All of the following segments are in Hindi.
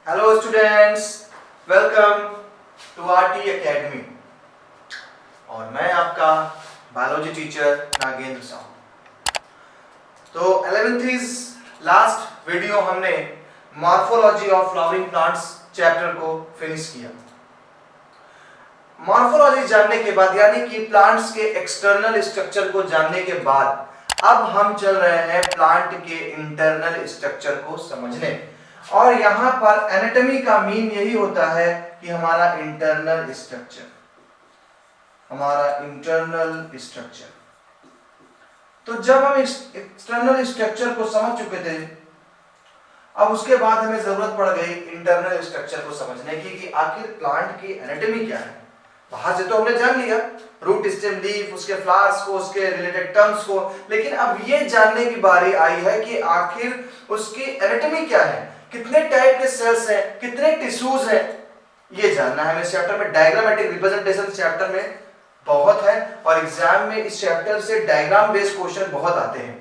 Hello students, welcome to RT academy. और मैं आपका बायोलॉजी टीचर नागेंद्र साहू। तो 11th लास्ट वीडियो हमने morphology of flowering plants chapter को फिनिश किया। मॉर्फोलॉजी जानने के बाद यानी कि प्लांट्स के एक्सटर्नल स्ट्रक्चर को जानने के बाद अब हम चल रहे हैं प्लांट के इंटरनल स्ट्रक्चर को समझने। और यहां पर एनाटॉमी का मीन यही होता है कि हमारा इंटरनल स्ट्रक्चर, तो जब हम एक्सटर्नल स्ट्रक्चर को समझ चुके थे, अब उसके बाद हमें जरूरत पड़ गई इंटरनल स्ट्रक्चर को समझने की कि आखिर प्लांट की एनाटॉमी क्या है। बाहर से तो हमने जान लिया रूट, स्टेम, लीफ, उसके फ्लावर्स को, उसके रिलेटेड टर्म्स को, लेकिन अब ये जानने की बारी आई है कि आखिर उसकी एनाटॉमी क्या है, कितने टाइप के सेल्स हैं, कितने टिश्यूज हैं, ये जानना है हमें इस चैप्टर में। डायग्रामेटिक रिप्रेजेंटेशन चैप्टर में बहुत है और एग्जाम में इस चैप्टर से डायग्राम बेस्ड क्वेश्चन बहुत आते हैं।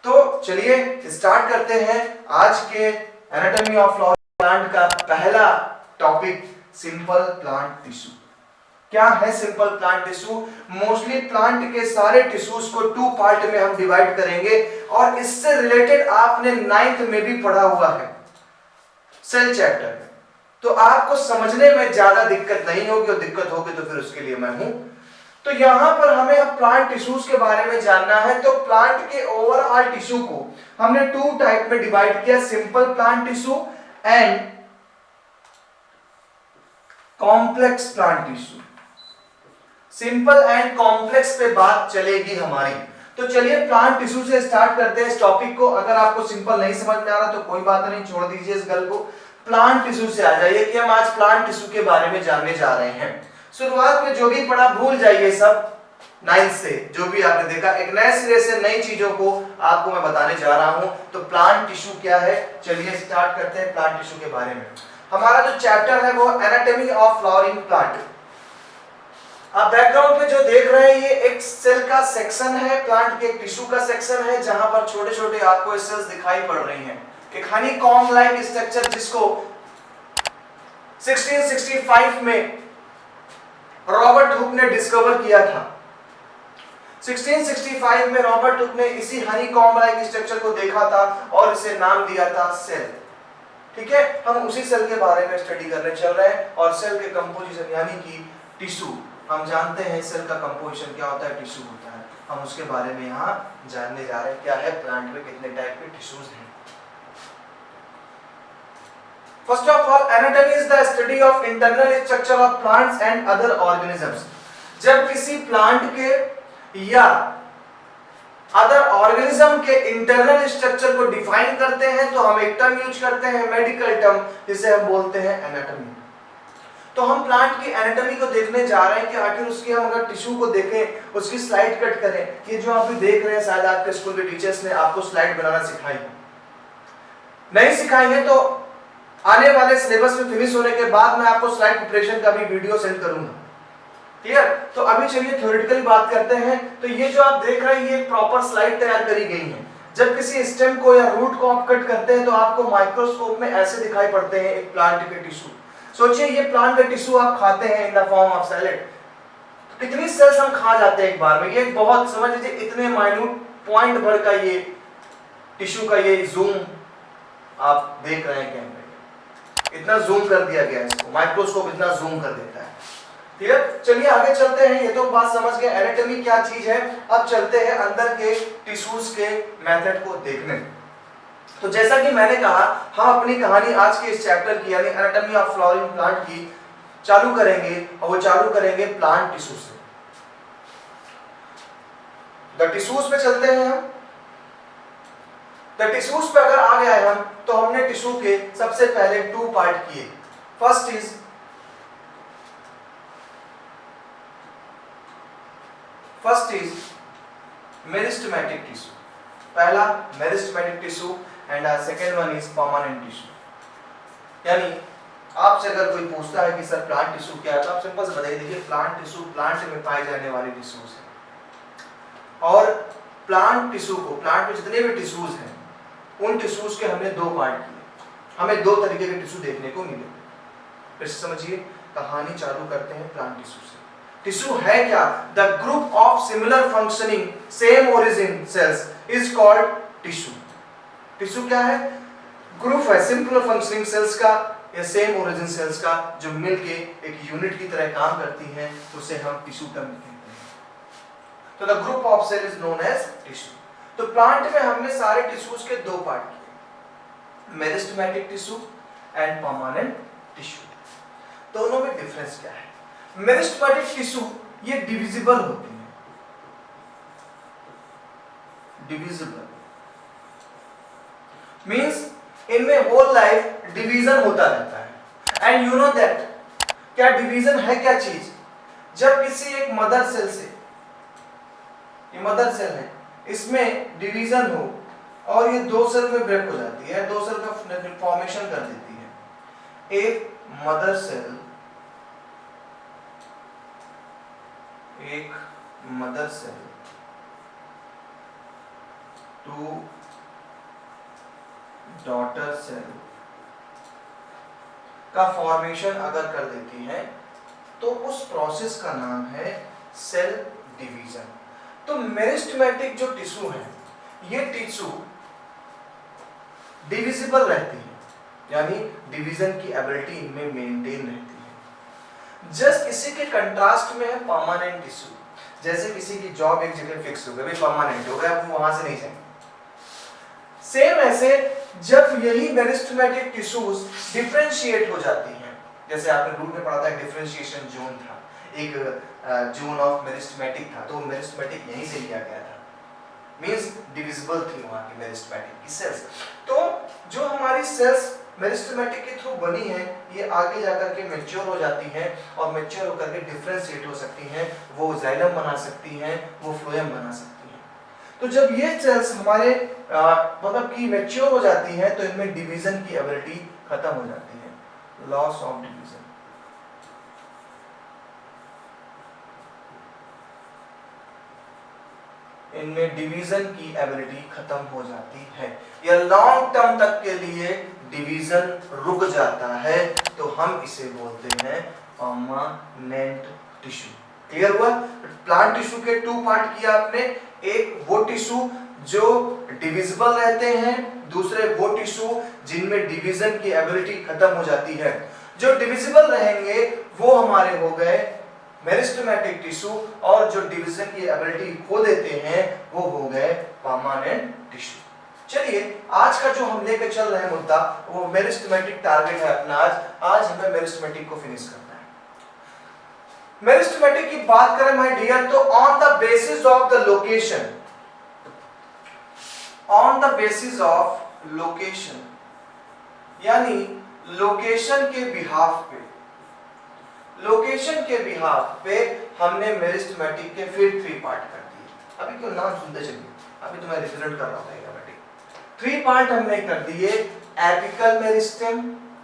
तो चलिए स्टार्ट करते हैं आज के एनाटॉमी ऑफ फ्लावरिंग प्लांट का पहला टॉपिक, सिंपल प्लांट टिश्यू। क्या है simple plant tissue? Mostly plant के सारे टिश्यूज को 2 पार्ट में हम डिवाइड करेंगे और इससे रिलेटेड आपने 9th में भी पढ़ा हुआ है सेल चैप्टर में, तो आपको समझने में ज्यादा दिक्कत नहीं होगी, और दिक्कत होगी तो फिर उसके लिए मैं हूं। तो यहां पर हमें अब प्लांट टिश्यूज के बारे में जानना है। तो प्लांट के ओवरऑल टिश्यू को हमने 2 टाइप में डिवाइड किया, simple plant tissue and complex plant tissue. Simple and complex पे बात चलेगी हमारी। तो चलिए प्लांट टिश्यू से स्टार्ट करते हैं इस टॉपिक को। अगर आपको सिंपल नहीं समझ में आ रहा तो कोई बात नहीं, छोड़ दीजिए इस गल को, प्लांट टिश्यू से आ जाइए कि हम आज प्लांट टिश्यू के बारे में जानने जा रहे हैं। शुरुआत में जो भी पढ़ा भूल जाइए सब, 9th से जो भी आपने देखा, एक नए सिरे से नई चीजों को आपको मैं बताने जा रहा हूं। तो प्लांट टिश्यू क्या है, चलिए स्टार्ट करते हैं प्लांट टिश्यू के बारे में। हमारा जो चैप्टर है वो एनाटॉमी ऑफ फ्लावरिंग प्लांट। आप बैकग्राउंड में जो देख रहे हैं ये एक सेल का सेक्शन है, प्लांट के एक टिश्यू का सेक्शन है, जहां पर छोटे छोटे आपको सेल्स दिखाई पड़ रही हैं। एक हनीकॉम्ब लाइक स्ट्रक्चर जिसको 1665 में रॉबर्ट हुक ने डिस्कवर किया था। 1665 में रॉबर्ट हुक ने इसी हनीकॉम्ब लाइक स्ट्रक्चर को देखा था और इसे नाम दिया था सेल। ठीक है, हम उसी सेल के बारे में स्टडी करने चल रहे हैं। और सेल के कंपोजिशन यानी कि टिश्यू, हम जानते हैं सेल का कंपोजिशन क्या होता है, टिश्यू होता है, हम उसके बारे में यहाँ जानने जा रहे हैं। क्या है प्लांट में, कितने टाइप के टिश्यूज हैं। First of all, anatomy is the study of internal structure of plants and other organisms. जब किसी प्लांट के या अदर ऑर्गेनिज्म के इंटरनल स्ट्रक्चर को डिफाइन करते हैं तो हम एक टर्म यूज करते हैं, मेडिकल टर्म, जिसे हम बोलते हैं एनाटॉमी। तो हम प्लांट की एनाटॉमी को देखने जा रहे हैं कि आखिर उसकी, हम अगर टिश्यू को देखें, उसकी स्लाइड कट करें। ये जो आप भी देख रहे हैं, शायद आपके स्कूल के टीचर्स ने आपको स्लाइड बनाना सिखाई, नहीं सिखाई है तो आने वाले सिलेबस में फिनिश होने के बाद मैं आपको स्लाइड प्रिपरेशन का भी वीडियो सेंड करूंगा। क्लियर? तो अभी चलिए थ्योरेटिकली बात करते हैं। तो ये जो आप देख रहे हैं ये एक प्रॉपर स्लाइड तैयार करी गई है। जब किसी स्टेम को या रूट को आप कट करते हैं तो आपको माइक्रोस्कोप में ऐसे दिखाई पड़ते हैं एक प्लांट के टिश्यू। सोचिए ये प्लांट का टिश्यू आप खाते हैं in the form of salad, कितनी सेल्स हम खा जाते हैं एक बार में। ये बहुत, समझ लीजिए इतने माइन्यूट पॉइंट भर का ये टिश्यू का ये जूम आप देख रहे हैं कैमरे, इतना जूम कर दिया गया है इसको, माइक्रोस्कोप इतना जूम कर देता है। ठीक है, चलिए आगे चलते हैं। ये तो बात समझ गए एनाटॉमी क्या चीज है। अब चलते हैं अंदर के टिश्यूज के मेथड को देखने। तो जैसा कि मैंने कहा, हम अपनी कहानी आज के इस चैप्टर की यानी एनाटॉमी ऑफ फ्लावरिंग प्लांट की चालू करेंगे, और वो चालू करेंगे प्लांट टिश्यू से। द टिश्यूज पे चलते हैं हम। द टिश्यूज पे अगर आ गए हम तो हमने टिश्यू के सबसे पहले 2 पार्ट किए। फर्स्ट इज मेरिस्टेमेटिक टिश्यू, पहला meristematic tissue and second one is permanent tissue. यानी आपसे अगर कोई पूछता है कि सर प्लांट टिश्यू क्या है, तो आप सिंपल से बताइए, देखिए प्लांट टिश्यू प्लांट में पाए जाने वाले टिश्यूज हैं। और प्लांट टिश्यू को, प्लांट में जितने भी टिश्यूज हैं उन टिश्यूज के हमने 2 पार्ट किए, हमें दो तरीके के टिश्यू देखने को मिले। फिर समझिए, कहानी चालू करते हैं प्लांट टिश्यू से। टिश्यू है क्या? The group of similar functioning same origin cells is called tissue. Tissue क्या है? ग्रुप है सिमिलर फंक्शनिंग सेल्स का या सेम ओरिजिन सेल्स का जो मिलके एक यूनिट की तरह काम करती हैं, उसे हम टिश्यू टर्म कहते हैं। तो the group of cell is known as tissue. तो प्लांट में हमने सारे टिश्यूज के दो पार्ट किए, meristematic tissue and permanent tissue. दोनों में डिफरेंस क्या है? मेरिस्टेमेटिक टिश्यू ये डिविजिबल होती है, डिविजिबल मींस इनमें होल लाइफ डिवीजन होता रहता है। एंड यू नो दैट, क्या डिवीजन है क्या चीज? जब किसी एक मदर सेल से, ये मदर सेल है, इसमें डिवीजन हो और ये दो सेल में ब्रेक हो जाती है, दो सेल का फॉर्मेशन कर देती है। एक मदर सेल, एक mother cell to daughter cell का फॉर्मेशन अगर कर देती है तो उस प्रोसेस का नाम है सेल डिवीजन। तो मेरिस्टेमेटिक जो टिश्यू है, ये टिश्यू डिविजिबल रहती है, यानी डिवीजन की एबिलिटी इनमें मेंटेन रहती है। जस्ट इसी के कंट्रास्ट में है परमानेंट टिश्यू। जैसे किसी की जॉब एक जगह फिक्स हो गई, परमानेंट हो गया, वो वहां से नहीं जाएंगे। सेम ऐसे जब यही मेरिस्टेमेटिक टिश्यूज डिफरेंशिएट हो जाती हैं, जैसे आपने रूल में पढ़ा था डिफरेंशिएशन जोन था, एक जोन ऑफ मेरिस्टेमेटिक था, तो मेरिस्टेमेटिक यहीं से लिया गया था, मींस डिविजिबल थी वहां की मेरिस्टेमेटिक की सेल्स। तो जो हमारी सेल्स मेरिस्टेमेटिक के थ्रू बनी है, ये आगे जाकर के मैच्योर हो जाती हैं और मैच्योर होकर के डिफरेंशिएट हो सकती हैं, वो जाइलम बना सकती हैं, वो फ्लोएम बना सकती हैं। तो जब ये सेल्स हमारे मतलब कि मैच्योर हो जाती हैं, तो इनमें डिवीजन की एबिलिटी खत्म हो जाती है, लॉस ऑफ डिवीजन। इनमें डिवीजन की एबिलिटी खत्म हो जाती है या लॉन्ग टर्म तक के लिए डिवीजन रुक जाता है, तो हम इसे बोलते हैं परमानेंट टिश्यू। क्लियर हुआ? प्लांट टिश्यू के टू पार्ट किया आपने, एक वो टिश्यू जो डिविजिबल रहते हैं, दूसरे वो टिश्यू जिनमें डिवीजन की एबिलिटी खत्म हो जाती है। जो डिविजिबल रहेंगे वो हमारे हो गए मेरिस्टेमेटिक टिश्यू, और जो डिवीजन की एबिलिटी खो देते हैं वो हो गए परमानेंट टिश्यू। चलिए, आज का जो हम लेकर चल रहे हैं मुद्दा, वो मेरिस्टेमेटिक टारगेट है अपना। आज हमें मेरिस्टेमेटिक को फिनिश करना है। मेरिस्टेमेटिक की बात करें माय डियर, तो on the basis of the location, on the basis of location, यानी लोकेशन के बिहाफ पे, लोकेशन के बिहाफ पे हमने मेरिस्टेमेटिक के फिर 3 पार्ट कर दिए। अभी क्यों नाम सुनते चलिए, अभी तो मैं रिप्रेजेंट कर रहा था। 3 पार्ट हमने कर दिए, apical meristem,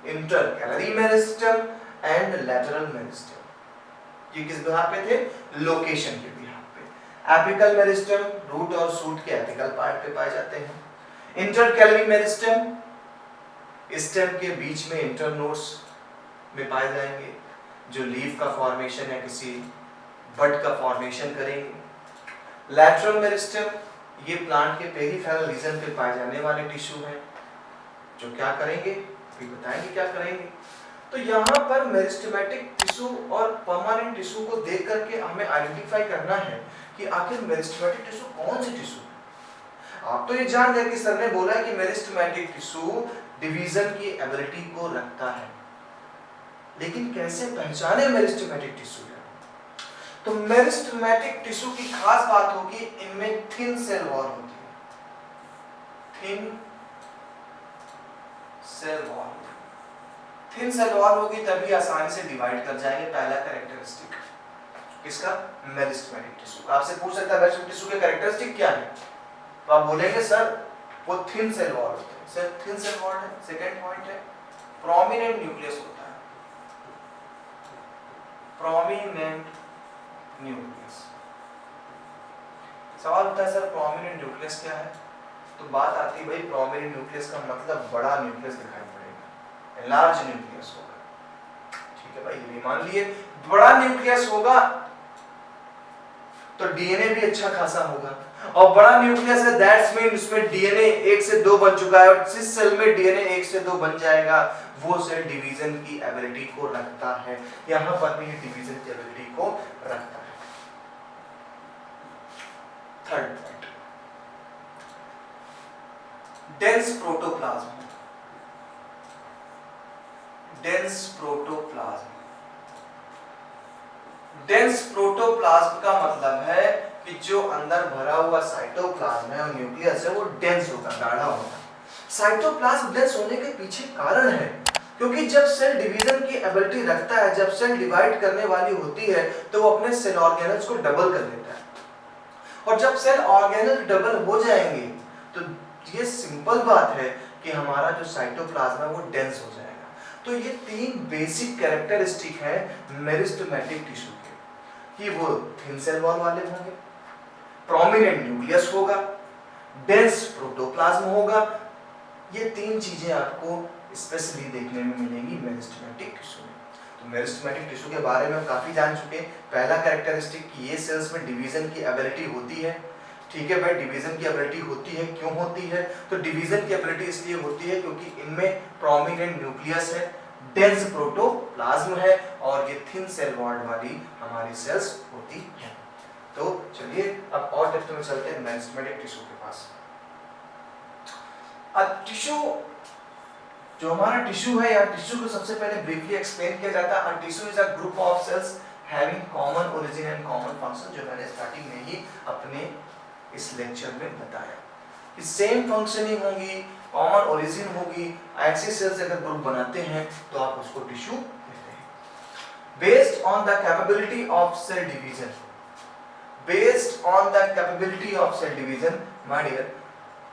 intercalary meristem and lateral meristem. ये किस बिहाफ पे थे? लोकेशन के बिहाफ पे। एपिकल मेरिस्टेम रूट और शूट के एपिकल पार्ट पे पाए जाते हैं। इंटरकैलरी मेरिस्टेम स्टेम के बीच में इंटरनोड्स में पाए जाएंगे, जो लीफ का फॉर्मेशन या किसी बड का फॉर्मेशन करेंगे। लैटरल मेरिस्टेम ये प्लांट के पेरिफेरल रीजन पे पाए जाने वाले टिश्यू हैं, जो क्या करेंगे, भी बताएंगे क्या करेंगे। तो यहाँ पर मेरिस्टेमेटिक टिश्यू और परमानेंट टिश्यू को देख करके हमें आइडेंटिफाई करना है कि आखिर मेरिस्टेमेटिक टिश्यू कौन सी टिश्यू है। आप तो ये जान गए कि सर ने बोला कि मेरिस्टेमेटिक टिश्यू डिवीजन की एबिलिटी को रखता है, लेकिन कैसे पहचाने मेरिस्टेमेटिक टिश्यू है? तो मेरिस्टेमेटिक टिश्यू की खास बात होगी, इनमें थिन सेल वॉल होती है, thin cell wall. Thin cell wall होगी तभी आसानी से डिवाइड कर जाएंगे। पहला कैरेक्टरिस्टिक किसका? Meristematic tissue. आपसे पूछ सकता है मेरिस्टेमेटिक टिश्यू के कैरेक्टरिस्टिक क्या है, तो आप बोलेंगे सर वो थिन सेल वॉल होते हैं। सर थिन सेल वॉल है। सेकंड पॉइंट है प्रोमिनेंट न्यूक्लियस होता है, प्रोमिनेंट न्यूक्लियस। सवाल होता है सर प्रोमिनेंट न्यूक्लियस क्या है, तो बात आती है भाई प्रोमिनेंट न्यूक्लियस का मतलब बड़ा न्यूक्लियस दिखाई पड़ेगा। लार्ज न्यूक्लियस होगा। ठीक है भाई, ये भी मान लिए। बड़ा न्यूक्लियस होगा तो डीएनए भी अच्छा खासा होगा, और बड़ा न्यूक्लियस है दैट्स मीन उसमें डीएनए 1 से 2 बन चुका है, और जिस सेल में डीएनए 1 से 2 बन जाएगा वो सेल डिवीजन की एबिलिटी को रखता है। यहां पर भी ये डिवीजन की एबिलिटी को रखता है। Third point, dense protoplasm. Dense protoplasm, dense protoplasm का मतलब है कि जो अंदर भरा हुआ साइटोप्लाज्म है और न्यूक्लियस है वो डेंस होगा, गाढ़ा होगा। साइटोप्लाज्म डेंस होने के पीछे कारण है, क्योंकि जब सेल डिवीजन की एबिलिटी रखता है, जब सेल डिवाइड करने वाली होती है तो वो अपने सेल ऑर्गेनल्स को डबल कर लेता है, और जब सेल ऑर्गेनल डबल हो जाएंगे तो ये सिंपल बात है कि हमारा जो साइटोप्लाज्म है वो डेंस हो जाएगा। तो ये 3 बेसिक कैरेक्टरिस्टिक है मेरिस्टेमेटिक टिश्यू के, कि वो थिन सेल वॉल वाले होंगे, प्रोमिनेंट न्यूक्लियस होगा, डेंस प्रोटोप्लाज्म होगा। ये 3 चीजें आपको स्पेशली देखने में मिलेंगी मेरिस्टेमेटिक टिश्यू में। तो मेरिस्टेमेटिक टिश्यू के बारे में काफी जान चुके। पहला कैरेक्टरिस्टिक कि ये सेल्स में डिवीजन की एबिलिटी होती है। ठीक है भाई, डिवीजन की एबिलिटी होती है, क्यों होती है? तो डिवीजन की एबिलिटी इसलिए होती है क्योंकि इनमें प्रोमिनेंट न्यूक्लियस है, डेंस प्रोटोप्लाज्म है, और ये थिन सेल वॉल वाली हमारी सेल्स होती है। तो चलिए अब और डेप्थ में चलते हैं मेरिस्टेमेटिक टिश्यू के पास। अब टिश्यू, जो हमारा टिश्यू है या टिश्यू को सबसे पहले ब्रीफली एक्सप्लेन किया जाता है। Tissue is a group of sales having common origin and common function, जो मैंने स्टार्टिंग में ही अपने इस लेक्चर में बताया कि सेम फंक्शनिंग होगी, कॉमन ओरिजिन होगी, ऐसी सेल्स अगर ग्रुप बनाते हैं तो आप उसको टिश्यू कहते हैं। Based on the capability of cell division, based on the capability of cell division, my dear,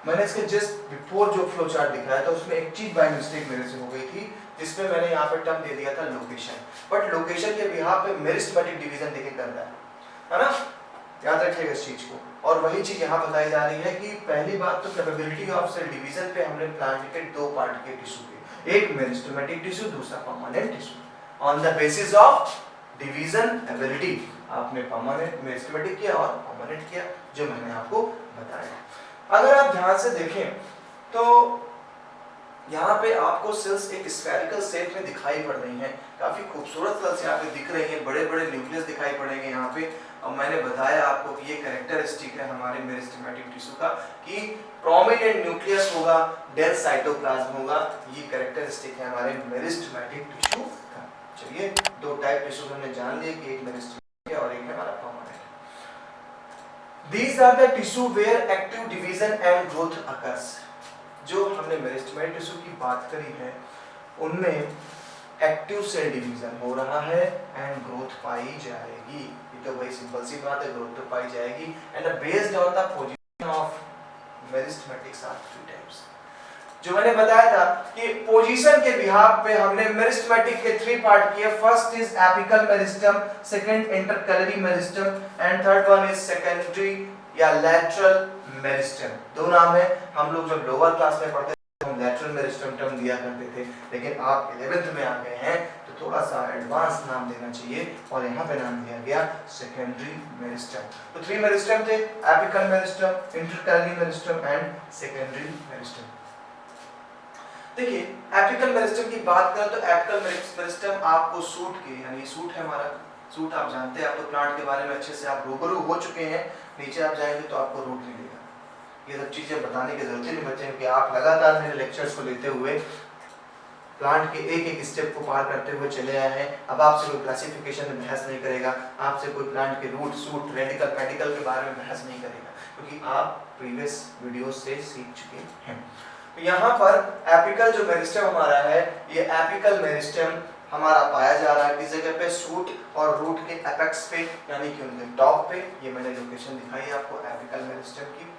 मैंने इसके जस्ट बिफोर जो फ्लो चार्ट दिखाया था उसमें एक चीज बाय मिस्टेक मेरे से हो गई थी, जिसमें मैंने यहाँ पे टर्म दे दिया था लोकेशन, बट लोकेशन के बिहाफ पे मेरिस्टेमेटिक डिवीजन देके कर रहा है ना, याद रखिएगा इस चीज को। और वही चीज यहाँ बताई जा रही है कि पहली बात तो कैपेबिलिटी ऑफ सेल डिवीजन पे हमने प्लांट के 2 पार्ट के टिश्यू के, एक मेरिस्टेमेटिक टिश्यू, दूसरा permanent tissue. On the basis of division ability आपने परमानेंट मेरिस्टेमेटिक किया और परमानेंट किया, जो मैंने आपको बताया। अगर आप ध्यान से देखें तो यहाँ पे आपको सेल्स एक स्फेरिकल शेप में दिखाई पड़ रही हैं, काफी खूबसूरत सेल्स यहाँ पे दिख रही हैं, बड़े बड़े न्यूक्लियस दिखाई पड़ेंगे यहाँ पे। और मैंने बताया आपको कि ये कैरेक्टरिस्टिक है हमारे मेरिस्टेमेटिक टिश्यू का कि प्रोमिनेंट न्यूक्लियस होगा, डेंस साइटोप्लाज्म होगा, ये कैरेक्टरिस्टिक है हमारे मेरिस्टेमेटिक टिश्यू का। चलिए 2 टाइप टिश्यू हमने जान लिए कि एक मेरिस्टेमेटिक है और एक है हमारा permanent. These are the tissue where active division and growth occurs। जो हमने मेरिस्टेमेटिक टिश्यू की बात करी है उनमें एक्टिव सेल डिवीजन हो रहा है एंड ग्रोथ पाई जाएगी। ये तो वही सिंपल सी बात है, ग्रोथ तो पाई जाएगी। And based on the position of meristematics are 3 types. जो मैंने बताया था कि पोजीशन के बिहाफ पे हमने मेरिस्टेमेटिक के 3 पार्ट किए। First is apical meristem, second intercalary meristem and third one is secondary या लैटरल मेरिस्टम। 2 नाम है। हम लोग जब लोअर क्लास में पढ़ते थे हम लैटरल मेरिस्टम टर्म दिया करते थे, लेकिन आप 11th में आ गए हैं तो थोड़ा सा एडवांस नाम देना चाहिए और यहाँ पे नाम दिया गया सेकेंडरी मेरिस्टम। तो 3 मेरिस्टम थे, apical meristem, intercalary meristem and secondary meristem. देखिए एपिकल मेरिस्टम की बात करें तो एपिकल मेरिस्टम आपको सूट के, यानी सूट है हमारा, सूट आप जानते हैं, आप तो प्लांट के बारे में अच्छे से आप रूबरू हो चुके हैं, नीचे आप जाएंगे तो आपको रूट मिलेगा। ये सब चीजें बताने की जरूरत नहीं बच्चे, कि आप लगातार मेरे लेक्चर्स को लेते हुए प्लांट के एक एक स्टेप को पार करते हुए चले आए हैं। अब आपसे कोई क्लासिफिकेशन में बहस नहीं करेगा, आपसे कोई प्लांट के रूट, सूट, रेडिकल, पेडिकल के बारे में बहस नहीं करेगा, क्योंकि आप प्रीवियस वीडियो से सीख चुके हैं। तो यहाँ पर एपिकल जो मेरिस्टम हमारा है, ये एपिकल मेरिस्टम हमारा पाया जा रहा है किस जगह पे, सूट और रूट के एपेक्स पे, यानी कि उनके टॉप पे। ये मैंने लोकेशन दिखाई है आपको एपिकल मेरिस्टम की।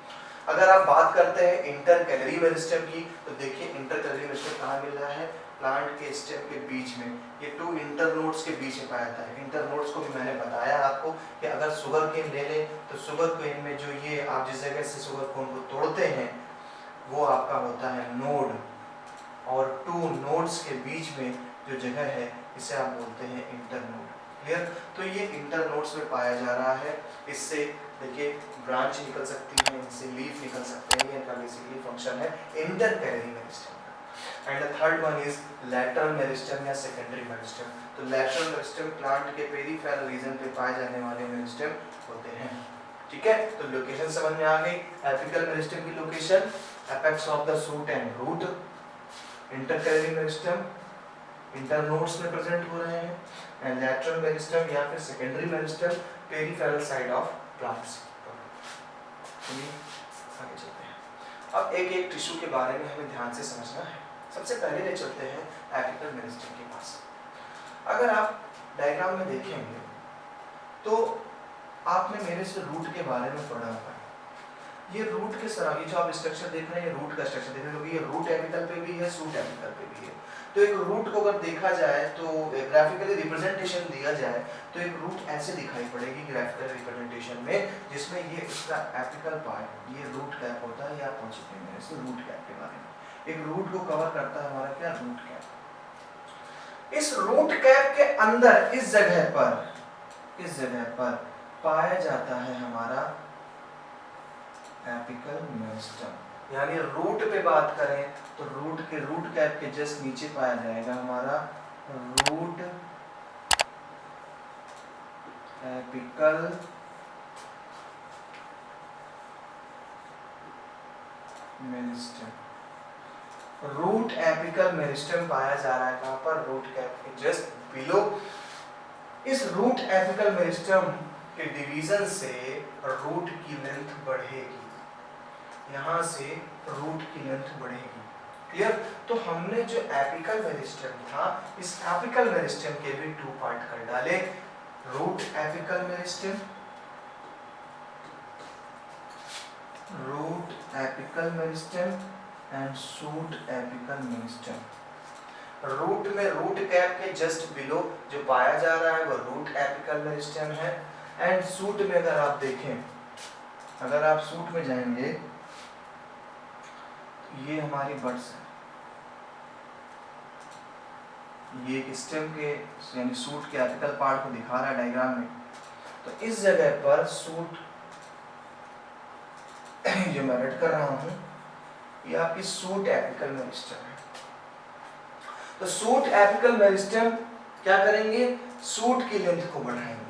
अगर आप बात करते हैं इंटरकैलरी मेरिस्टम की, तो देखिए इंटरकैलरी मेरिस्टम कहाँ मिल रहा है, प्लांट के स्टेम के बीच में, ये 2 इंटरनोड्स के बीच में पाया जाता है। इंटरनोड्स को भी मैंने बताया आपको कि अगर शुगर केन ले लें तो शुगर केन में जो ये आप जिस जगह से शुगर कोन को तोड़ते हैं वो आपका होता है नोड, और टू नोड्स के बीच में जो जगह है इसे आप बोलते हैं इंटरनोड। क्लियर? तो ये इंटरनोड्स में पाया जा रहा है। इससे देखिए ब्रांच निकल सकती है, इनसे लीफ निकल सकते हैं। ये इनका बेसिकली फंक्शन है इंटरकैलरी मेरिस्टेम का। And the third one is lateral meristem या सेकेंडरी मेरिस्टेम। तो लैटरल मेरिस्टेम प्लांट के पेरिफेरल रीजन पे पाए जाने वाले मेरिस्टेम होते हैं। ठीक है, तो लोकेशन समझ में आ गई। एपिकल मेरिस्टेम की location apex of the shoot and root, intercalary meristem internodes में प्रेजेंट हो रहे हैं, एंड लैटरल मेरिस्टेम या फिर secondary meristem peripheral side of plants. चलिए आगे चलते हैं। अब एक एक टिश्यू के बारे में हमें ध्यान से समझना है। सबसे पहले ले चलते हैं एपिकल मेरिस्टेम के पास। अगर आप डायग्राम में देखेंगे तो आपने मेरे से रूट के बारे में पढ़ा हुआ है। ये रूट के सराउंड, ये जो आप स्ट्रक्चर देख रहे हैं, ये रूट का स्ट्रक्चर देख रहे हैं, क्योंकि ये रूट एपिकल पे भी है, शूट एपिकल पे भी है। तो एक रूट को अगर देखा जाए तो ग्राफिकली रिप्रेजेंटेशन दिया जाए तो एक रूट ऐसे दिखाई पड़ेगी ग्राफिकल रिप्रेजेंटेशन में, जिसमें ये इसका एपिकल पार्ट ये रूट कैप होता है। या आप पूछ सकते हैं इसको रूट कैप के बारे में। एक रूट को कवर करता है हमारा क्या, रूट कैप। इस रूट कैप के अंदर इस जगह पर पाया जाता है हमारा एपिकल मेरिस्टेम। यानी रूट पे बात करें तो रूट कैप के जस्ट नीचे पाया जाएगा हमारा root apical meristem. Root apical meristem पाया जा रहा है कहां पर, रूट कैप के जस्ट बिलो। इस रूट एपिकल मेरिस्टेम के डिवीजन से रूट की लेंथ बढ़ेगी, यहाँ से रूट की लेंथ बढ़ेगी। क्लियर? तो हमने जो एपिकल मेरिस्टेम था, इस एपिकल मेरिस्टेम के भी टू पार्ट कर डाले, root apical meristem, root apical meristem and shoot apical meristem. Root में रूट कैप के जस्ट बिलो जो पाया जा रहा है वो रूट एपिकल मेरिस्टेम है। एंड शूट में अगर आप देखें, अगर आप शूट में जाएंगे ये हमारी बड्स है, ये स्टेम के यानी शूट के एपिकल पार्ट को दिखा रहा है डायग्राम में। तो इस जगह पर शूट जो मैं रेड कर रहा हूं ये आपकी शूट एपिकल मेरिस्टेम है। तो शूट एपिकल मेरिस्टेम क्या करेंगे, शूट की लेंथ को बढ़ाएंगे।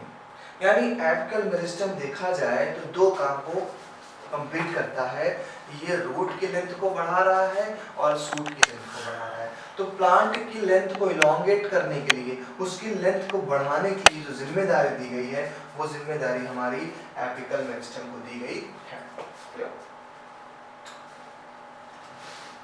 यानी एपिकल मेरिस्टेम देखा जाए तो दो काम को कंप्लीट करता है, ये रूट की लेंथ को बढ़ा रहा है और शूट की लेंथ को बढ़ा रहा है। तो प्लांट की लेंथ को इलोंगेट करने के लिए, उसकी लेंथ को बढ़ाने के लिए जो जिम्मेदारी दी गई है वो जिम्मेदारी हमारी एपिकल मेरिस्टेम को दी गई है।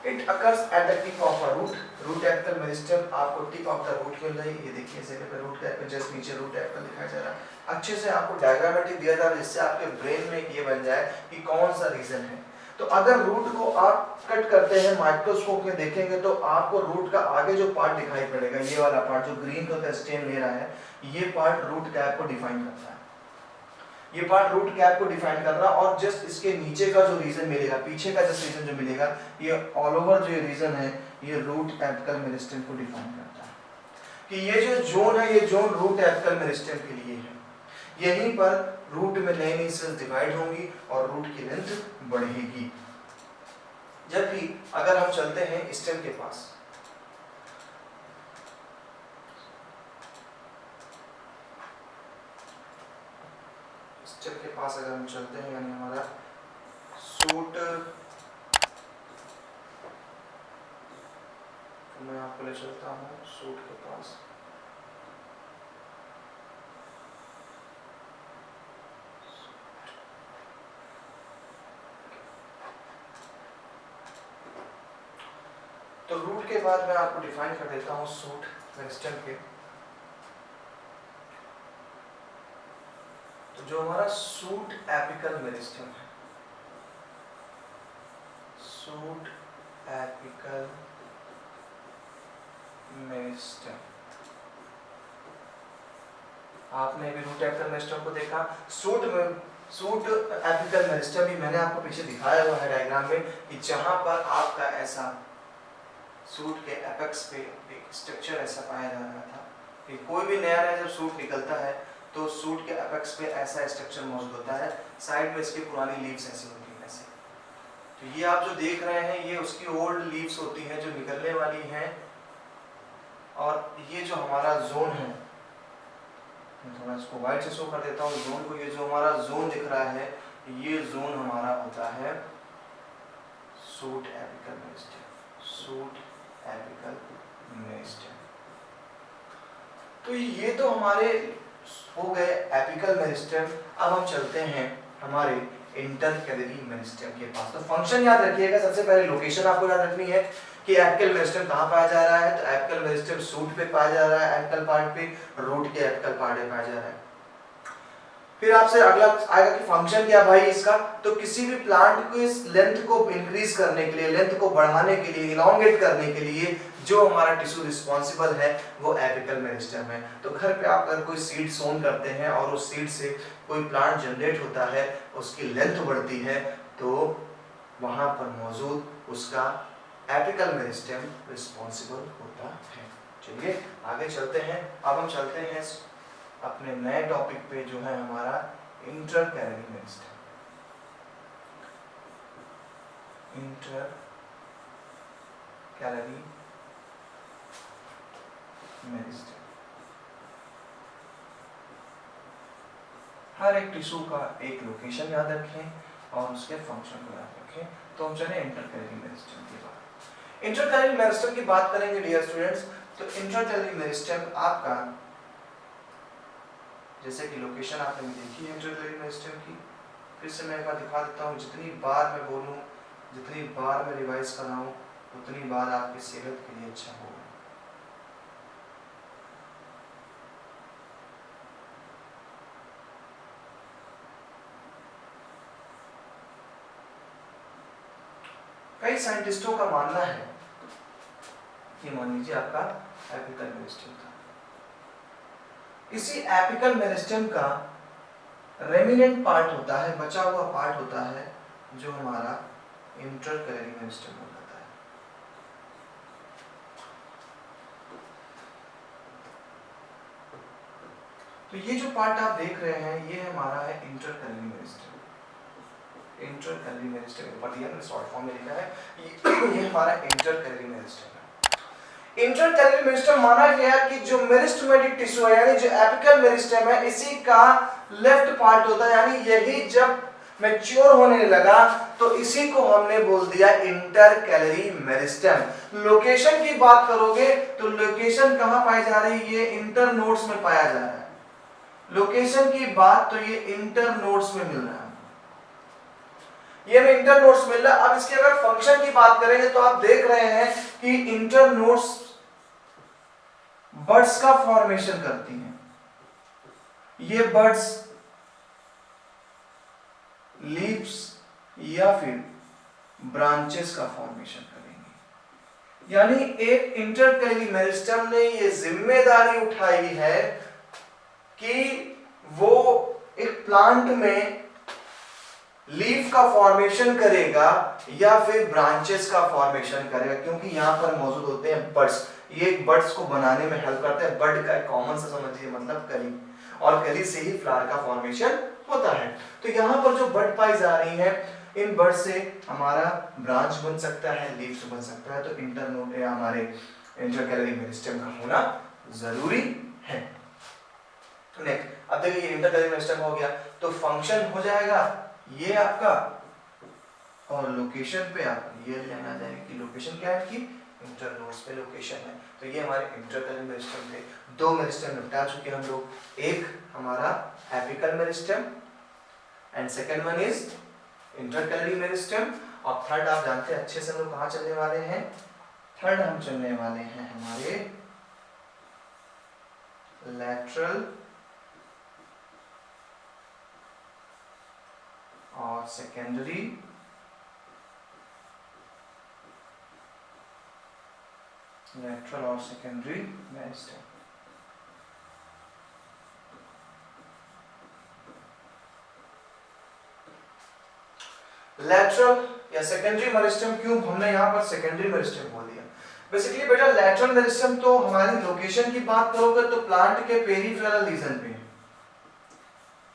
It occurs at the tip of a root. Root apical meristem आपको टिप ऑफ द रूट मिल रही है। ये देखिए इस जगह पे रूट कैप पे जस्ट नीचे रूट एपिकल दिखाया जा रहा है। अच्छे से आपको डायग्रामेटिक दिया जा रहा है जिससे आपके ब्रेन में ये बन जाए कि कौन सा रीजन है। तो अगर रूट को आप कट करते हैं माइक्रोस्कोप में देखेंगे तो आपको रूट का आगे जो पार्ट दिखाई पड़ेगा, ये वाला पार्ट जो ग्रीन का स्टेम ले रहा है, ये पार्ट रूट कैप को डिफाइन करता है। ये पार्ट रूट कैप को डिफाइन कर रहा है और जस्ट इसके नीचे का जो रीजन मिलेगा, पीछे का जस्ट रीजन जो मिलेगा, ये ऑल ओवर जो रीजन है ये रूट एपिकल मेरिस्टेम को डिफाइन करता है कि ये जो जोन है ये जोन रूट एपिकल मेरिस्टेम के लिए है। यहीं पर रूट में नई नई सेल्स डिवाइड होंगी और रूट की लेंथ बढ़ेगी। जबकि अगर हम चलते हैं स्टेम के पास, स्टेम के पास अगर हम चलते हैं यानी हमारा शूट, मैं आपको ले चलता हूँ शूट के पास। तो रूट के बाद मैं आपको डिफाइन कर देता हूँ शूट मेरिस्टेम के। तो जो हमारा शूट एपिकल मेरिस्टेम है, शूट एपिकल मेरिस्टेम, आपने अभी रूट एपिकल मेरिस्टेम को देखा। शूट एपिकल मेरिस्टेम भी मैंने आपको पीछे दिखाया हुआ है डायग्राम में कि जहां पर आपका ऐसा सूट के एपेक्स पे एक स्ट्रक्चर ऐसा पाया जा रहा था कि कोई भी नया जब सूट निकलता है तो सूट के एपेक्स पे ऐसा स्ट्रक्चर मौजूद होता है, साइड में इसकी पुरानी लीव्स ऐसी होती हैं ऐसे। तो ये आप जो देख रहे हैं ये उसकी ओल्ड लीव्स होती हैं जो निकलने वाली हैं, और ये जो हमारा जोन है, मैं थोड़ा इसको वाइट से शो कर देता हूँ जोन को। ये जो हमारा जोन दिख रहा है ये जोन हमारा होता है suit apical meristem, suit apical meristem. तो ये तो हमारे हो गए एपिकल मेरिस्टेम। अब हम चलते हैं हमारे इंटरकैलरी मेरिस्टेम के पास। तो फंक्शन याद रखिएगा, सबसे पहले लोकेशन आपको याद रखनी है कि एपिकल मेरिस्टेम कहाँ पाया जा रहा है। तो एपिकल मेरिस्टेम सूट पे पाया जा रहा है, एपिकल पार्ट पे, रूट के एपिकल पार्ट पे पाया जा रहा है। फिर आपसे अगला आएगा कि फंक्शन क्या भाई इसका। तो किसी भी प्लांट को इस लेंथ को इंक्रीज करने के लिए, लेंथ को बढ़ाने के लिए, इलॉन्गेट करने के लिए जो हमारा टिश्यू रिस्पॉन्सिबल है वो एपिकल मेरिस्टेम है। तो घर पे आप अगर कोई सीड सोन करते हैं और उस सीड से कोई प्लांट जनरेट होता है, उसकी लेंथ बढ़ती है, तो वहां पर मौजूद उसका एपिकल मेरिस्टेम रिस्पॉन्सिबल होता है। चलिए आगे चलते हैं। अब हम चलते हैं अपने नए टॉपिक पे जो है हमारा इंटरकैलरी मेरिस्टेम। इंटरकैलरी मेरिस्टेम हर एक टिश्यू का एक लोकेशन याद रखें और उसके फंक्शन को याद रखें। तो हम चले इंटरकैलरी मेरिस्टेम की बात। इंटरकैलरी मेरिस्टेम की बात करेंगे डियर स्टूडेंट्स। तो इंटरकैलरी मेरिस्टेम आपका, जैसे कि लोकेशन आपने देखी है इंटरकैलरी मेरिस्टेम की, फिर से मैं एक बार दिखा देता हूँ। जितनी बार मैं बोलूँ, जितनी बार मैं रिवाइज कराऊँ, उतनी बार आपकी सेहत के लिए अच्छा होगा। कई साइंटिस्टों का मानना है कि मान लीजिए आपका एपिकल मेरिस्टेम था, इसी एपिकल मेरिस्टेम का रेमिनेंट पार्ट होता है, बचा हुआ पार्ट होता है, जो हमारा इंटरकैलरी मेरिस्टेम हो जाता है। तो ये जो पार्ट आप देख रहे हैं ये हमारा है इंटरकैलरी मेरिस्टेम। इंटरकैलरी मेरिस्टेम ऊपर दिया मैंने, शॉर्ट फॉर्म में लिखा है, ये हमारा इंटरकैलरी मेरिस्टेम है। इंटरकैलरी मेरिस्टेम माना गया कि जो मेरिस्टेमेटिक टिश्यू है, यानी जो एपिकल मेरिस्टेम है, इसी का लेफ्ट पार्ट होता है, यानी यही जब मैच्योर होने लगा तो इसी को हमने बोल दिया इंटरकैलरी मेरिस्टेम। लोकेशन की बात करोगे तो लोकेशन कहां पाई जा रही है? ये इंटरनोड्स में पाया जा रहा है। लोकेशन की बात तो ये इंटरनोड्स में मिल रहा है, ये में इंटरनोड्स मिल रहा है। अब इसके अगर फंक्शन की बात करेंगे तो आप देख रहे हैं कि इंटरनोड्स बड्स का फॉर्मेशन करती हैं। ये बड्स लीव्स या फिर ब्रांचेस का फॉर्मेशन करेंगे। यानी एक इंटरकैलरी मेरिस्टेम ने ये जिम्मेदारी उठाई है कि वो एक प्लांट में लीफ का फॉर्मेशन करेगा या फिर ब्रांचेस का फॉर्मेशन करेगा, क्योंकि यहाँ पर मौजूद होते हैं बड्स। ये बड्स को बनाने में हेल्प करते हैं। बड का कॉमन सा समझिए मतलब कली, और कली से ही फ्लावर का फॉर्मेशन होता है। तो यहाँ पर जो बड पाई जा रही है, इन बड से हमारा ब्रांच बन सकता है, लीव्स बन सकता है। तो इंटरनोड या हमारे इंटरकैलरी मेरिस्टेम का होना जरूरी है। नेक्स्ट, अब देखिए इंटरकैलरी मेरिस्टेम हो गया तो फंक्शन हो जाएगा ये आपका, और लोकेशन पे आप ये लेना जाएगा कि लोकेशन क्या है कि इंटरनोड्स पे लोकेशन है। तो ये हमारे इंटरकैलरी मेरिस्टेम थे। दो मेरिस्टेम निपटा चुके हम लोग, एक हमारा apical meristem and second one is intercalary meristem. और थर्ड आप जानते हैं अच्छे से हम लोग कहाँ चलने वाले हैं। थर्ड हम चलने वाले हैं हमारे लैटरल और सेकेंडरी लेटरल और सेकेंडरी मेरिस्टेम। लेटरल या सेकेंडरी मेरिस्टेम, क्यों हमने यहां पर सेकेंडरी मेरिस्टेम बोल दिया? बेसिकली बेटा लैटरल मेरिस्टम तो हमारी लोकेशन की बात करोगे तो प्लांट के पेरिफेरल रीजन पे,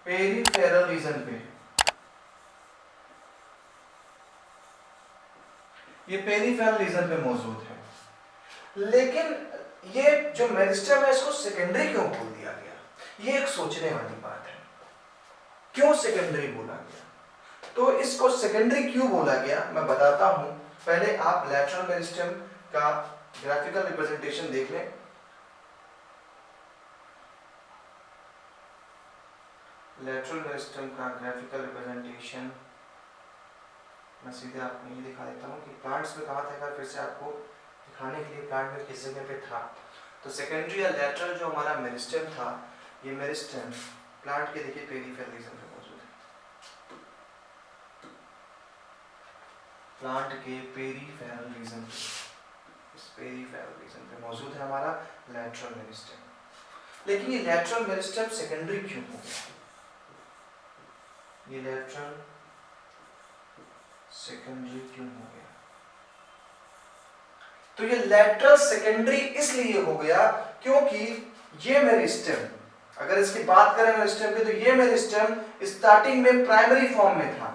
पेरिफेरल रीजन पे, ये पेरिफेरल रीजन पे मौजूद है। लेकिन ये जो मेरिस्टम है इसको सेकेंडरी क्यों बोल दिया गया, ये एक सोचने वाली बात है। क्यों सेकेंडरी बोला गया? तो इसको सेकेंडरी क्यों बोला गया मैं बताता हूं। पहले आप लैटरल मेरिस्टम का ग्राफिकल रिप्रेजेंटेशन देख लें। लैटरल मेरिस्टम का ग्राफिकल रिप्रेजेंटेशन मैं सीधे आपको ये दिखा देता हूँ कि प्लांट्स में कहा था, फिर से आपको दिखाने के लिए प्लांट में किस जगह पे था। तो सेकेंडरी या लैटरल जो हमारा मेरिस्टम था, ये मेरिस्टम प्लांट के देखिए पेरिफेरल रीजन पे मौजूद है, प्लांट के पेरिफेरल रीजन पे, इस पेरिफेरल रीजन पे मौजूद है हमारा लैटरल मेरिस्टम। लेकिन ये लैटरल मेरिस्टम सेकेंडरी क्यों हो गया? ये लैटरल सेकेंडरी क्यों हो गया? तो ये लैटरल सेकेंडरी इसलिए हो गया क्योंकि ये मेरिस्टम, अगर इसकी बात करें मेरिस्टम की, तो ये मेरिस्टम स्टार्टिंग में प्राइमरी फॉर्म में था,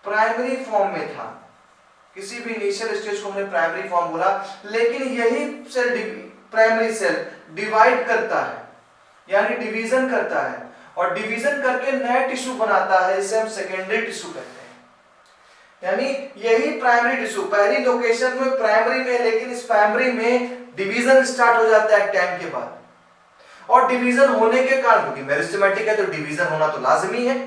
प्राइमरी फॉर्म में था। किसी भी इनिशियल स्टेज को हमने प्राइमरी फॉर्म बोला, लेकिन यही सेल प्राइमरी सेल डिवाइड करता है, यानी डिवीजन करता है, और डिवीजन करके नया टिश्यू बनाता है, इसे हम सेकेंडरी टिश्यू कहते हैं। यानी यही प्राइमरी टिश्यू पहली लोकेशन में प्राइमरी में, लेकिन इस प्राइमरी में डिवीजन स्टार्ट हो जाता है टाइम के बाद, और डिवीजन होने के कारण, क्योंकि मेरिस्टेमेटिक है तो डिवीजन होना तो लाजमी है,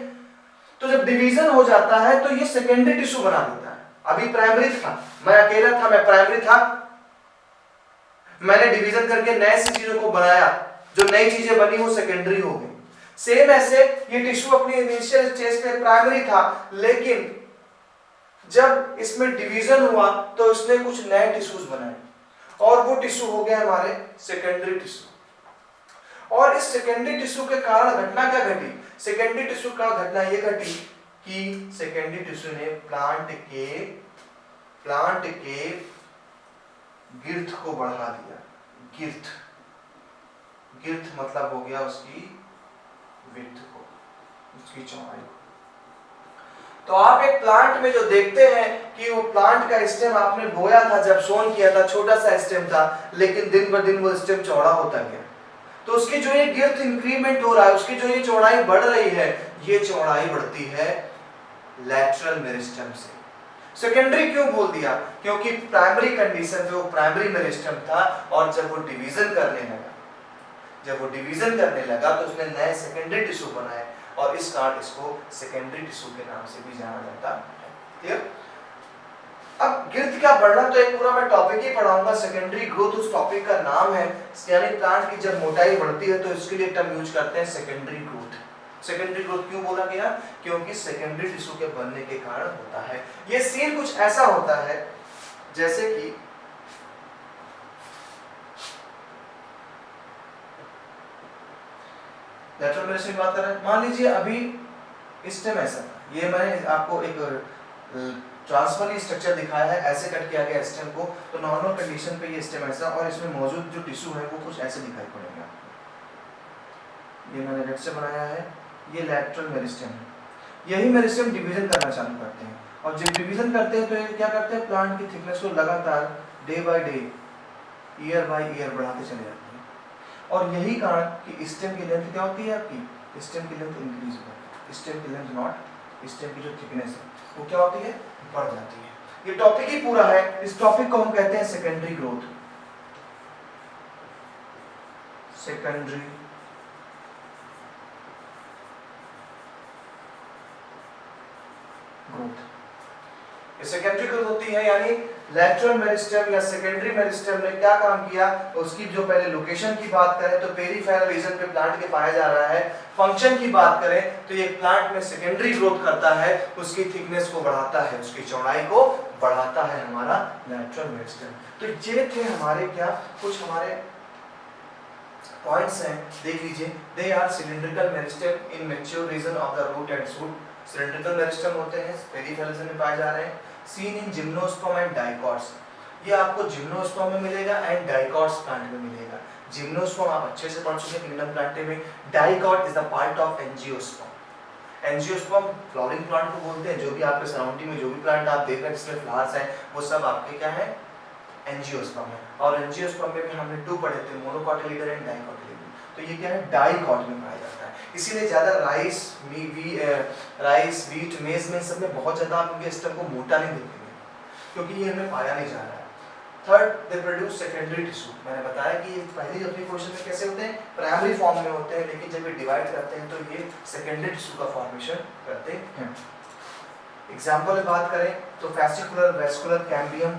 तो जब डिवीजन हो जाता है तो ये सेकेंडरी टिश्यू बना देता है। अभी प्राइमरी था, मैं अकेला था, मैं प्राइमरी था, मैंने डिवीजन करके नए सी चीजों को बनाया, जो नई चीजें बनी वो सेकेंडरी हो गई। सेम ऐसे ये टिश्यू अपनी इनिशियल स्टेज पे प्राइमरी था, लेकिन जब इसमें डिवीजन हुआ तो उसने कुछ नए टिश्यूज बनाए, और वो टिश्यू हो गया हमारे सेकेंडरी टिश्यू। और इस सेकेंडरी टिश्यू के कारण घटना क्या घटी? सेकेंडरी टिश्यू का घटना ये घटी कि सेकेंडरी टिश्यू ने प्लांट के गिर्थ को बढ़ा दिया। गिर्थ मतलब हो गया उसकी विड्थ को, उसकी चौड़ाई। तो आप एक प्लांट में जो देखते हैं कि वो प्लांट का स्टेम आपने बोया था, जब सोन किया था, छोटा सा स्टेम था, लेकिन दिन ब दिन वो स्टेम चौड़ा होता गया। तो उसकी जो ये गिर्थ इंक्रीमेंट हो रहा है, उसकी जो ये चौड़ाई बढ़ रही है, ये चौड़ाई बढ़ती है लैटरल मेरिस्टम से। सेकेंडरी क्यों बोल दिया? क्योंकि प्राइमरी कंडीशन पे वो प्राइमरी मेरिस्टम था, और जब वो डिवीजन करने लगा तो उसने नए सेकेंडरी टिश्यू बनाए, और इस कारण इसको सेकेंडरी टिश्यू के नाम से भी जाना जाता है। क्लियर? अब गिर्थ क्या बढ़ना, तो एक पूरा मैं टॉपिक ही पढ़ाऊंगा। सेकेंडरी ग्रोथ उस टॉपिक का नाम है, यानी प्लांट की जब मोटाई बढ़ती है तो इसके लिए टर्म यूज करते हैं सेकेंडरी ग्रोथ। सेकेंडरी ग्रोथ क्यों बोला गया? क्योंकि सेकेंडरी टिश्यू के बनने के कारण होता है। ये सीन कुछ ऐसा होता है जैसे कि लैटरल मेरिस्टम की बात कर रहे हैं। मान लीजिए अभी स्टेम ऐसा, ये मैंने आपको एक ट्रांसफरली स्ट्रक्चर दिखाया है, ऐसे कट किया गया स्टेम को, तो नॉर्मल कंडीशन पे ये स्टेम ऐसा, और इसमें मौजूद जो टिश्यू है वो कुछ ऐसे दिखाई पड़ेगा। ये मैंने रेड से बनाया है, ये लैटरल मेरिस्टम है। यही मेरिस्टम डिवीजन करना चालू करते हैं, और जब डिवीजन करते हैं तो ये क्या करते हैं, प्लांट की थिकनेस को लगातार day by day, year by year बढ़ाते चले जाते हैं। और यही कारण कि स्टेम की लेंथ क्या होती है, आपकी स्टेम की लेंथ इंक्रीज होती है, स्टेम की लेंथ नॉट, स्टेम की जो थिकनेस है वो क्या होती है, बढ़ जाती है। ये टॉपिक ही पूरा है, इस टॉपिक को हम कहते हैं सेकेंडरी ग्रोथ। सेकेंडरी ग्रोथ, ये सेकेंडरी ग्रोथ होती है, यानी लैटरल मेरिस्टम या सेकेंडरी मेरिस्टम ने क्या काम किया, तो उसकी जो पहले लोकेशन की बात करें तो पेरिफेरल रीजन पे प्लांट के पाया जा रहा है। फंक्शन की बात करें तो ये प्लांट में सेकेंडरी ग्रोथ करता है, उसकी थिकनेस को बढ़ाता है, उसकी चौड़ाई को बढ़ाता है हमारा लैटरल मेरिस्टम। तो ये थे हमारे क्या कुछ हमारे पॉइंट्स हैं, देख लीजिए। They are cylindrical meristem in mature region of the root and shoot. Cylindrical meristem होते हैं, पेरिफेरल रीजन में पाए जा रहे हैं। Seen in gymnosperm and dicots. ये आपको जिम्नोस्पर्म में मिलेगा एंड डाइकॉट्स प्लांट में मिलेगा। जिम्नोस्पर्म आप अच्छे से पढ़ चुके हैं किंगडम प्लांटे में। Dicot is the part of angiosperm. Angiosperm flowering plant को बोलते हैं। जो भी आपके सराउंडिंग में जो भी प्लांट आप देख रहे हैं जिसमें फ्लावर्स हैं वो सब आपके क्या है, एंजियोस्पर्म है। और एंजियोस्पर्म में भी हमने 2 पढ़े थे, मोनोकोटिलीडर एंड डाइकोटिलीडर। तो ये क्या है, डाइकॉट में पाया जाता है। इसीलिए ज्यादा राइस वीट मेज में सब में बहुत ज्यादा आप इनके स्टेम को मोटा नहीं देखेंगे क्योंकि ये हमें पाया नहीं जा रहा है। Third, they produce secondary tissue. मैंने बताया कि ये पहली अपनी पोजीशन में कैसे होते हैं, प्राइमरी फॉर्म में होते हैं, लेकिन जब ये डिवाइड करते हैं तो ये सेकेंडरी टिश्यू का फॉर्मेशन करते हैं। एग्जांपल में बात करें तो fascicular vascular cambium,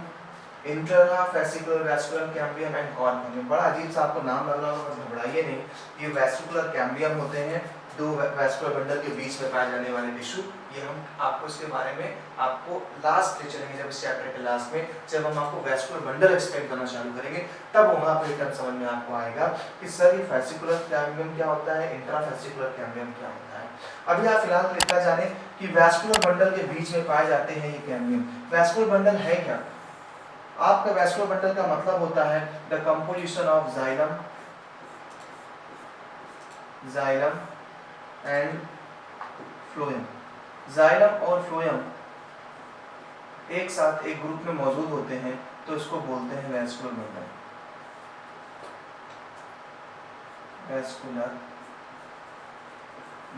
intra fascicular vascular cambium and corn cambium. बड़ा अजीब सा आपको नाम लग रहा होगा, बस घबराइए नहीं। ये वेस्कुलर कैम्बियम होते हैं, 2 वेस्कुलर बंडल के बीच में पाए जाने वाले टिश्यू। ये हम आपको इसके बारे में आपको लास्ट लेक्चर में, जब इस चैप्टर के लास्ट में जब हम आपको वेस्कुलर बंडल एक्सप्लेन करना चालू करेंगे तब वहां पर एकदम समझ में आपको आएगा कि सर ये फेसिकुलर कैम्बियम क्या होता है, इंट्रा फेसिकुलर कैम्बियम क्या होता है। अभी आप फिलहाल इतना जाने कि वेस्कुलर बंडल के बीच में पाए जाते हैं ये कैम्बियम। वेस्कुलर बंडल है क्या? आपका वेस्कुलर बंडल का मतलब होता है the composition of xylem and phloem. Xylem और फ्लोएम एक साथ एक ग्रुप में मौजूद होते हैं तो इसको बोलते हैं वेस्कुलर बंडल। Vascular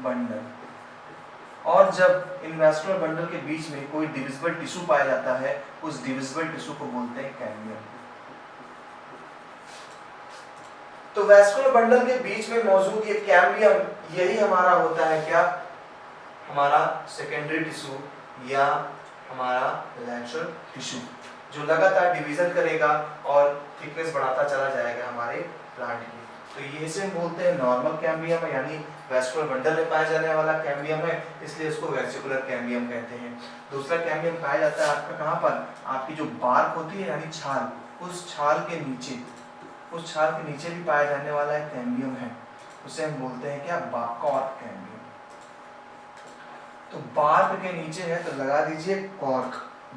bundle. और जब इन वेस्कुलर बंडल के बीच में कोई डिविजिबल टिश्यू पाया जाता है उस डिविजिबल टिश्यू को बोलते हैं कैम्बियम। तो वेस्कुलर बंडल के बीच में मौजूद ये कैम्बियम, यही हमारा होता है क्या, हमारा सेकेंडरी टिश्यू या हमारा लैटरल टिश्यू, जो लगातार डिवीजन करेगा और थिकनेस बढ़ाता चला जाएगा हमारे प्लांट की। तो ये इसे हम बोलते हैं नॉर्मल कैम्बियम, यानी वेस्कुलर बंडल में पाया जाने वाला कैम्बियम है, इसलिए इसको वेसिकुलर कैम्बियम कहते हैं। दूसरा कैम्बियम पाया जाता है आपका कहाँ पर, आपकी जो बार्क होती है यानी छाल, उस छाल के नीचे भी पाया जाने वाला एक कैम्बियम है, उसे हम बोलते हैं क्या, कॉर्क कैम्बियम। तो बार्क के नीचे है तो लगा दीजिए कॉर्क,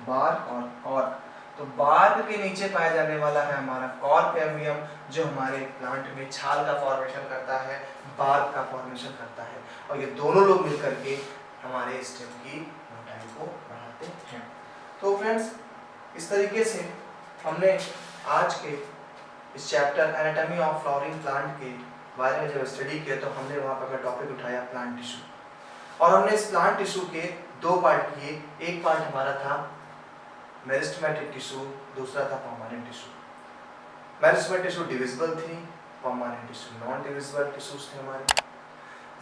बार्क और कॉर्क। तो बार्क के नीचे पाया जाने वाला है हमारा कॉर्क कैम्बियम, जो हमारे प्लांट में छाल का फॉर्मेशन करता है, बार्क का फॉर्मेशन करता है, और ये दोनों लोग मिलकर के हमारे स्टेम की मोटाई को बढ़ाते हैं। तो फ्रेंड्स, इस तरीके से हमने आज के इस chapter anatomy of flowering plant के बारे में जब स्टडी किया तो हमने वहाँ पर टॉपिक उठाया प्लांट टिश्यू, और हमने इस प्लांट टिश्यू के 2 पार्ट किए। एक पार्ट हमारा था मेरिस्टेमेटिक टिश्यू, दूसरा था permanent tissue. Meristematic tissue divisible थी, permanent tissue non divisible tissues थे हमारे।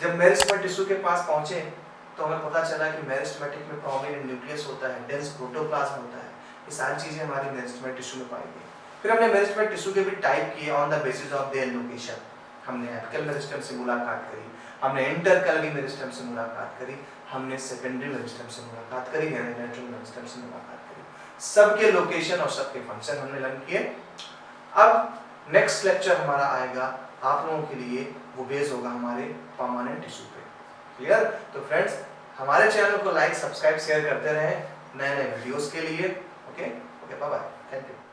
जब मेरिस्टेमेटिक टिश्यू के पास पहुंचे तो हमें पता चला कि मेरिस्टेमेटिक में प्रोमिनेंट न्यूक्लियस होता है, डेंस प्रोटोप्लाज्म होता है, ये सारी चीजें हमारी मेरिस्टेमेटिक टिश्यू में पाई गई। फिर हमने मेरिस्टेमेटिक टिश्यू के भी टाइप किए on the basis of their location. हमने एपिकल मेरिस्टेम से मुलाकात करी, हमने इंटरकैलरी मेरिस्टेम से मुलाकात करी, हमने सेकेंडरी मेरिस्टेम से मुलाकात करी, यानी लैटरल मेरिस्टेम से मुलाकात करी। सबके लोकेशन और सबके फंक्शन हमने लर्न किए। अब नेक्स्ट लेक्चर हमारा आएगा आप लोगों के लिए, वो बेस होगा हमारे परमानेंट टिश्यू पे। क्लियर? तो फ्रेंड्स, हमारे चैनल को लाइक, सब्सक्राइब, शेयर करते रहें नए नए वीडियोस के लिए। Okay, bye bye, thank you.